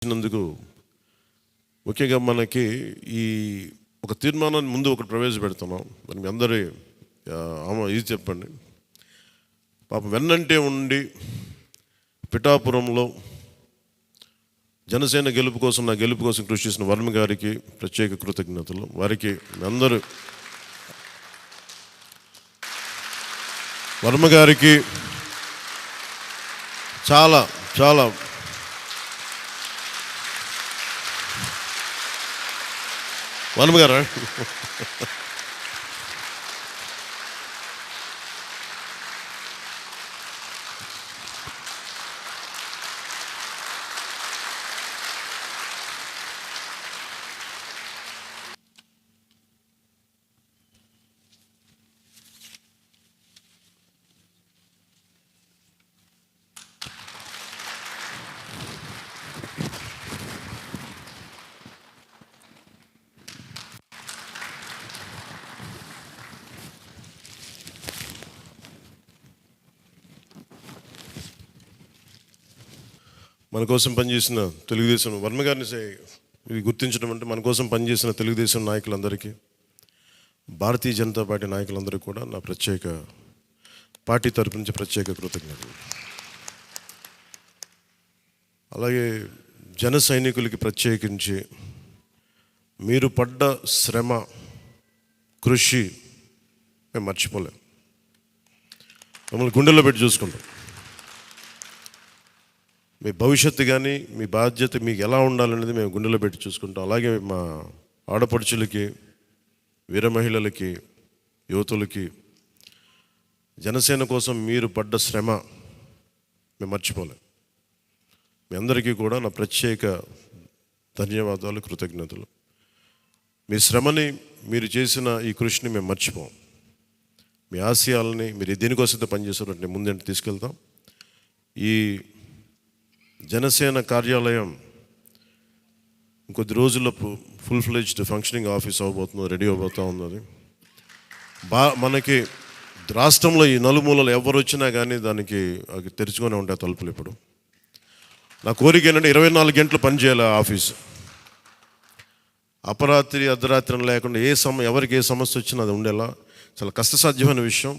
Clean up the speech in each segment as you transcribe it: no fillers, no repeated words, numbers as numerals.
నందుకు ముఖ్యంగా మనకి ఈ ఒక తీర్మానాన్ని ముందు ఒకటి ప్రవేశపెడుతున్నాం. మరి మీ అందరి ఇది చెప్పండి. పాపం వెన్నంటే ఉండి పిఠాపురంలో జనసేన గెలుపు కోసం, నా గెలుపు కోసం కృషి చేసిన వర్మ గారికి ప్రత్యేక కృతజ్ఞతలు. వారికి అందరూ వర్మ గారికి చాలా చాలా వర్మ గారా మన కోసం పనిచేసిన తెలుగుదేశం వర్మ గారిని ఇది గుర్తించడం అంటే మన కోసం పనిచేసిన తెలుగుదేశం నాయకులందరికీ, భారతీయ జనతా పార్టీ నాయకులందరికీ కూడా నా ప్రత్యేక పార్టీ తరపు నుంచి ప్రత్యేక కృతజ్ఞతలు. అలాగే జన సైనికులకి ప్రత్యేకించి మీరు పడ్డ శ్రమ, కృషి మేము మర్చిపోలేం. మమ్మల్ని గుండెల్లో పెట్టి చూసుకుంటాం. మీ భవిష్యత్తు కానీ మీ బాధ్యత మీకు ఎలా ఉండాలనేది మేము గుండెలో పెట్టి చూసుకుంటాం. అలాగే మా ఆడపడుచులకి, వీర మహిళలకి, యువతులకి జనసేన కోసం మీరు పడ్డ శ్రమ మేము మర్చిపోలేం. మీ అందరికీ కూడా నా ప్రత్యేక ధన్యవాదాలు, కృతజ్ఞతలు. మీ శ్రమని, మీరు చేసిన ఈ కృషిని మేము మర్చిపోం. మీ ఆశయాలని మీరు దేనికోసమైతే పనిచేస్తారంటే ముందంటే తీసుకెళ్తాం. ఈ జనసేన కార్యాలయం ఇంకొద్ది రోజుల్లో ఫుల్ ఫ్లెడ్జ్డ్ ఫంక్షనింగ్ ఆఫీస్ అవ్వబోతుంది, రెడీ అవబోతూ ఉన్నది. మనకి రాష్ట్రంలో ఈ నలుమూలలు ఎవరు వచ్చినా కానీ దానికి తెరుచుకొని ఉంటాయి తలుపులు. ఇప్పుడు నా కోరిక ఏంటంటే 24 గంటలు పనిచేయాలి ఆ ఆఫీసు. అపరాత్రి అర్ధరాత్రి లేకుండా ఎవరికి ఏ సమస్య వచ్చినా అది ఉండేలా. చాలా కష్టసాధ్యమైన విషయం.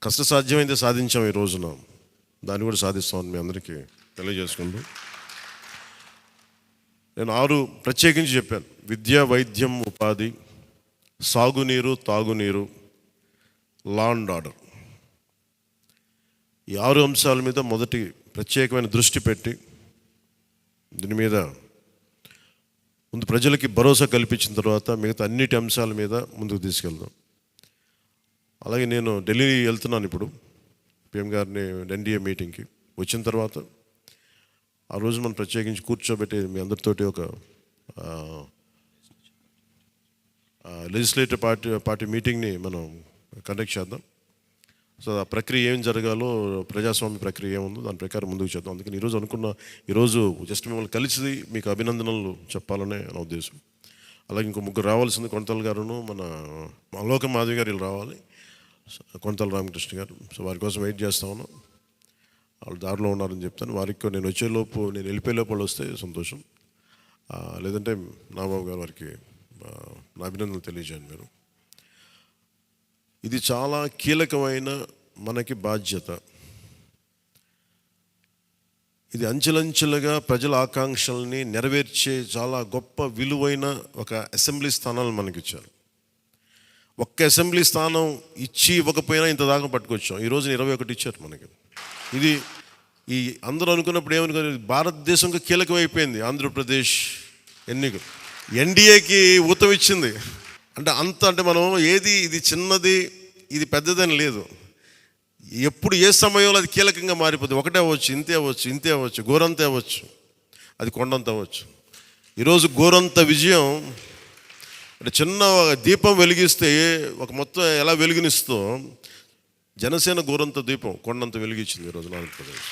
కష్టసాధ్యమైతే సాధించాం. ఈ రోజున దాన్ని కూడా సాధిస్తామని మీ అందరికీ తెలియజేసుకుంటూ నేను 6 ప్రత్యేకించి చెప్పాను. విద్య, వైద్యం, ఉపాధి, సాగునీరు, తాగునీరు, లా అండ్ ఆర్డర్. ఈ 6 అంశాల మీద మొదటి ప్రత్యేకమైన దృష్టి పెట్టి దీని మీద ముందు ప్రజలకి భరోసా కల్పించిన తర్వాత మిగతా అన్నిటి అంశాల మీద ముందుకు తీసుకెళ్దాం. అలాగే నేను ఢిల్లీ వెళ్తున్నాను ఇప్పుడు పిఎం గారిని ఎన్డీఏ మీటింగ్కి. వచ్చిన తర్వాత ఆ రోజు మనం ప్రత్యేకించి కూర్చోబెట్టి మీ అందరితోటి ఒక లెజిస్లేటివ్ పార్టీ మీటింగ్ని మనం కండక్ట్ చేద్దాం. సో ఆ ప్రక్రియ ఏం జరగాలో, ప్రజాస్వామ్య ప్రక్రియ ఏముందో దాని ప్రకారం ముందుకు చేద్దాం. అందుకని ఈరోజు జస్ట్ మిమ్మల్ని కలిసి మీకు అభినందనలు చెప్పాలనే నా ఉద్దేశం. అలాగే ఇంకో 3 రావాల్సింది. కొంతల గారును మన లోక మాధవి గారు వీళ్ళు రావాలి, కొంతల రామకృష్ణ గారు. సో వారి కోసం వెయిట్ చేస్తా ఉన్నాం. వాళ్ళు దారిలో ఉన్నారని చెప్తాను. వారికి నేను వెళ్ళిపోయేలోపు వాళ్ళు వస్తే సంతోషం. లేదంటే నాబాబు గారు వారికి నా అభినందనలు తెలియజేయండి మీరు. ఇది చాలా కీలకమైన మనకి బాధ్యత. ఇది అంచెలంచెలుగా ప్రజల ఆకాంక్షల్ని నెరవేర్చే చాలా గొప్ప విలువైన ఒక అసెంబ్లీ స్థానాలు మనకి ఇచ్చారు. ఒక్క అసెంబ్లీ స్థానం ఇవ్వకపోయినా ఇంత దాకా పట్టుకొచ్చాం. ఈ రోజున 21 ఇచ్చారు మనకి. ఇది ఈ అందరూ అనుకున్నప్పుడు ఏమనుకున్నారు, భారతదేశంగా కీలకమైపోయింది ఆంధ్రప్రదేశ్ ఎన్నికలు. ఎన్డీఏకి ఊతం ఇచ్చింది. అంటే మనం ఇది చిన్నది, ఇది పెద్దదని లేదు. ఎప్పుడు ఏ సమయంలో అది కీలకంగా మారిపోతుంది. ఒకటే అవ్వచ్చు, ఇంతే అవ్వచ్చు, గోరంత అవ్వచ్చు, అది కొండంత అవ్వచ్చు. ఈరోజు గోరంత విజయం అంటే చిన్న దీపం వెలిగిస్తే ఒక మొత్తం ఎలా వెలుగునిస్తో జనసేన గోరంత దీపం కొండంత వెలిగించింది ఈరోజు ఆంధ్రప్రదేశ్.